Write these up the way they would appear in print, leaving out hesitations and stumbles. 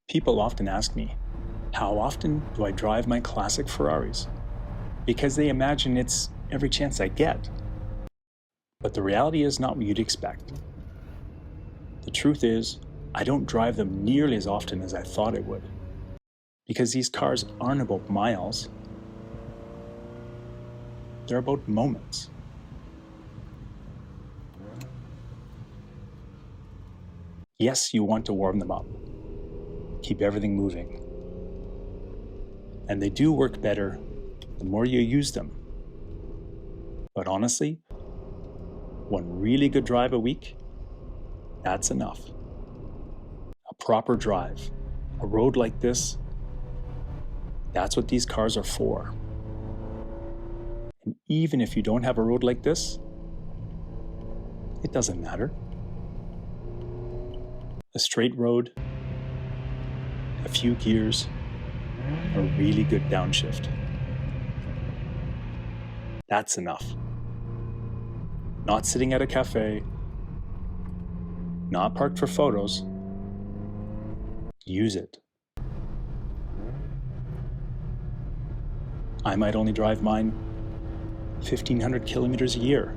People often ask me, how often do I drive my classic Ferraris? Because they imagine it's every chance I get. But the reality is not what you'd expect. The truth is, I don't drive them nearly as often as I thought I would. Because these cars aren't about miles, they're about moments. Yes, you want to warm them up, keep everything moving. And they do work better the more you use them. But honestly, one really good drive a week, that's enough. A proper drive, a road like this, that's what these cars are for. And even if you don't have a road like this, it doesn't matter. A straight road, a few gears, a really good downshift. That's enough. Not sitting at a cafe, not parked for photos. Use it. I might only drive mine 1,500 kilometers a year,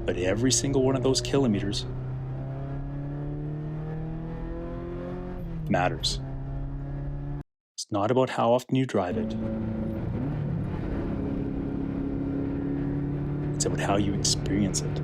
but every single one of those kilometers matters. It's not about how often you drive it. It's about how you experience it.